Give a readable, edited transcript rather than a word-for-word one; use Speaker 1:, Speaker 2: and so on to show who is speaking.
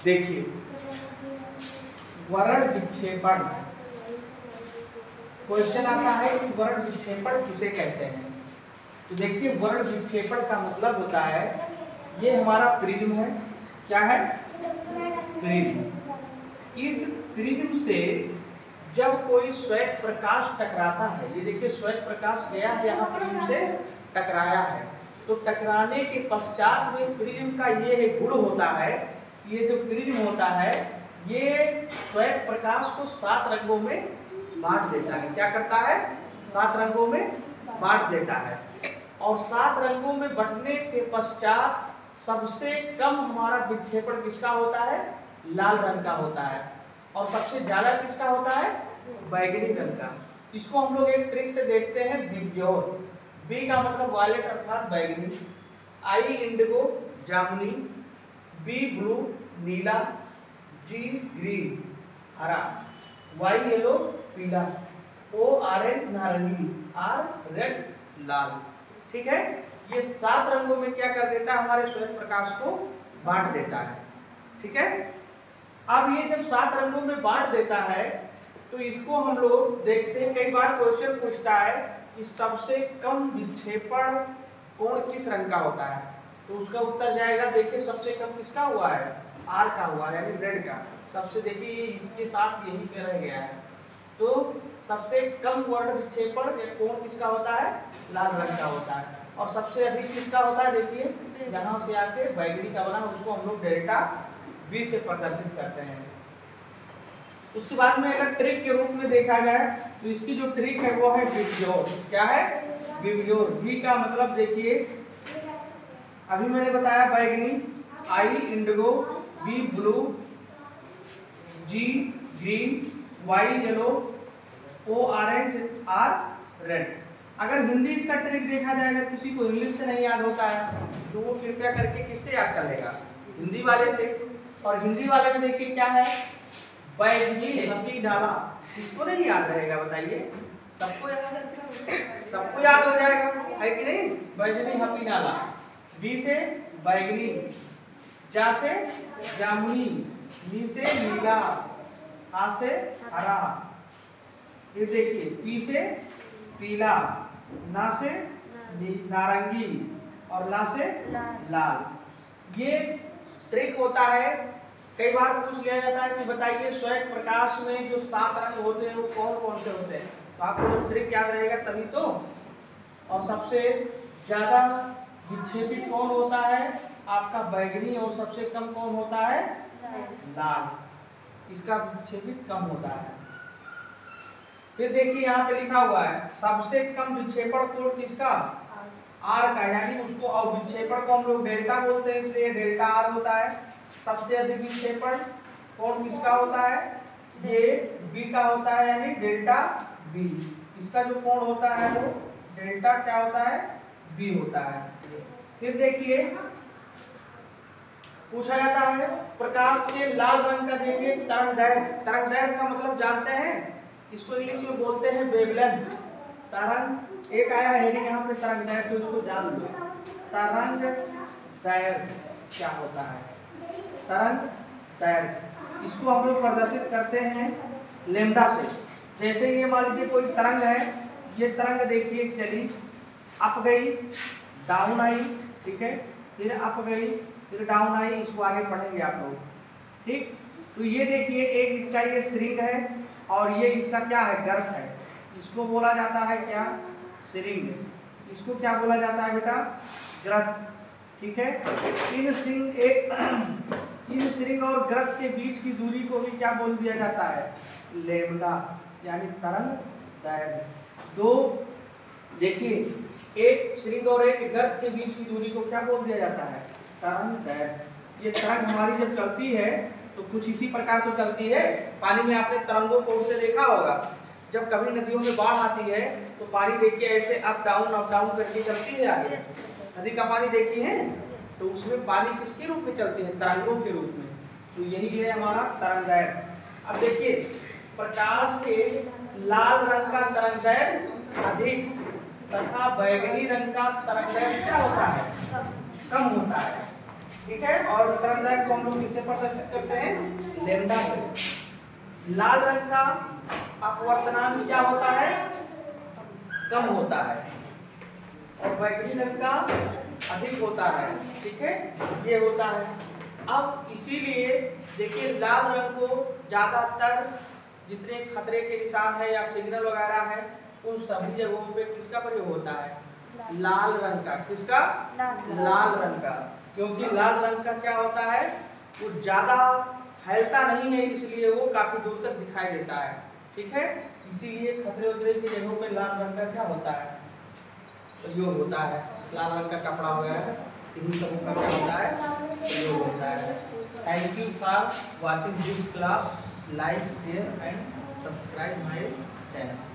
Speaker 1: देखिए वर्ण विक्षेपण, क्वेश्चन आता है कि वर्ण विक्षेपण किसे कहते हैं। तो देखिए वर्ण विक्षेपण का मतलब होता है, ये हमारा प्रिज्म है, क्या है प्रिज्म। इस प्रिज्म से जब कोई श्वेत प्रकाश टकराता है, ये देखिए श्वेत प्रकाश गया है यहाँ प्रिज्म से टकराया है, तो टकराने के पश्चात में प्रिज्म का ये गुण होता है, ये जो प्रिज्म होता है ये श्वेत प्रकाश को 7 रंगों में बांट देता है। क्या करता है? 7 रंगों में बांट देता है। और 7 रंगों में बंटने के पश्चात सबसे कम हमारा विक्षेपण किसका होता है? लाल रंग का होता है। और सबसे ज्यादा किसका होता है? बैगनी रंग का। इसको हम लोग एक ट्रिक से देखते हैं, विबग्योर। बी का मतलब वायलेट अर्थात बैगनी, आई इंडिगो जामुनी, बी ब्लू नीला, जी ग्रीन हरा, वाई येलो पीला, ओ ऑरेंज नारंगी, आर रेड लाल। ठीक है, ये 7 रंगों में क्या कर देता है? हमारे श्वेत प्रकाश को बांट देता है। ठीक है, अब ये जब 7 रंगों में बांट देता है तो इसको हम लोग देखते हैं, कई बार क्वेश्चन पूछता है कि सबसे कम विक्षेपण कोण किस रंग का होता है, तो उसका उत्तर जाएगा, देखिए सबसे कम किसका हुआ है? आर का हुआ है, यानी रेड का। सबसे देखिए इसके साथ यही पे रह गया है, तो सबसे कम वर्ण विक्षेपण कोण किसका होता है? लाल रंग का होता है। और सबसे अधिक किसका होता है? देखिए यहाँ से आके बैगनी का बना, उसको हम लोग डेल्टा बी से प्रदर्शित करते हैं। उसके बाद में अगर ट्रिक के रूप में देखा जाए तो इसकी जो ट्रिक है वो है विबग्योर। क्या है? विबग्योर। वी का मतलब देखिए अभी मैंने बताया बैगनी, I indigo, B blue, G green, Y yellow, O orange, R red. अगर हिंदी इसका ट्रिक देखा जाएगा, किसी को इंग्लिश से नहीं याद होता है तो वो कृपया करके किससे याद कर लेगा? हिंदी वाले से। और हिंदी वाले में देखिए क्या है? बैगनी हपी डाला। किसको नहीं याद रहेगा बताइए? सबको याद है, सबको याद हो जाएगा, है कि नहीं? बैगनी हपी डाला। बी से बैगनी, जा से जामुनी, नी से नीला, आ से हरा, फिर देखिए पी से पीला, ना से नारंगी और ला से लाल। ये ट्रिक होता है। कई बार पूछ लिया जाता है कि बताइए श्वेत प्रकाश में जो 7 रंग होते हैं वो कौन कौन से होते हैं, तो आपको ट्रिक याद रहेगा तभी तो। और सबसे ज्यादा विक्षेपित कौन होता है? आपका बैगनी। और सबसे कम कौन होता है? लाल। इसका विक्षेपित कम होता है। फिर देखिए यहाँ पे लिखा हुआ है सबसे कम विक्षेपण कोण किसका? आर का, यानी उसको, और विक्षेपण को हम लोग डेल्टा बोलते हैं, इसलिए डेल्टा आर होता है। सबसे अधिक विक्षेपण कोण किसका होता है? ये बी का होता है, यानी डेल्टा बी। इसका जो कोण होता है वो डेल्टा क्या होता है? बी होता है। फिर देखिए पूछा जाता है प्रकाश के लाल रंग का, देखिए तरंगदैर्घ्य। तरंगदैर्घ्य का मतलब जानते हैं? इसको इंग्लिश में बोलते हैं वेवलेंथ। तरंग एक आया हेडिंग यहाँ पे तरंगदैर्घ्य, तो इसको जान लो। तरंगदैर्घ्य क्या होता है? तरंगदैर्घ्य इसको हम लोग प्रदर्शित करते हैं लैम्डा से। जैसे ये मान लीजिए कोई तरंग है, ये तरंग देखिए चली, अप गई, डाउन आई, ठीक है, फिर अप गई, फिर डाउन आई। इसको आगे पढ़ेंगे आप लोग, ठीक। तो ये देखिए एक इसका ये श्रृंग है और ये इसका क्या है? गर्त है। इसको बोला जाता है क्या? श्रृंग। इसको क्या बोला जाता है बेटा? ग्रथ। ठीक है, इन श्रृंग और ग्रथ के बीच की दूरी को भी क्या बोल दिया जाता है? लैम्डा, यानी तरंगदैर्घ्य। दो देखिए एक श्रृंग और एक गर्त के बीच की दूरी को क्या बोल दिया जाता है? तरंगदैर्घ्य। ये तरंग हमारी जब चलती है तो कुछ इसी प्रकार तो चलती है। पानी में आपने तरंगों को उड़ते देखा होगा। जब कभी नदियों में बाढ़ आती है तो पानी देखिए ऐसे अप डाउन करके चलती है आगे। नदी का पानी देखी है तो उसमें पानी किसके रूप में चलती है? तरंगों के रूप में। तो यही है हमारा तरंगदैर्घ्य। अब देखिए प्रकाश के लाल रंग का तरंगदैर्घ्य अधिक तथा बैगनी रंग का तरंगदैर्घ्य क्या होता है? कम होता है। ठीक है। और तरंगदैर्घ्य को हम लोग किससे प्रदर्शित करते हैं, लैम्डा से। लाल रंग का अपवर्तनांक क्या होता है, कम होता है, और बैगनी रंग का अधिक होता है, ठीक है, ये होता है। अब इसीलिए देखिए लाल रंग को ज्यादातर जितने खतरे के निशान है या सिग्नल वगैरह है उन सभी जगहों पे किसका प्रयोग होता है, लाल रंग का। किसका, लाल रंग का, क्योंकि लाल रंग का क्या होता है, वो ज्यादा फैलता नहीं है, इसलिए वो काफी दूर तक दिखाई देता है, ठीक है। इसीलिए खतरे उतरे की जगहों पे लाल रंग का क्या होता है, प्रयोग होता है। लाल रंग का कपड़ा वगैरह इन्हीं सबों का क्या होता है, प्रयोग होता है। Thank you for watching this class, like share and subscribe my channel.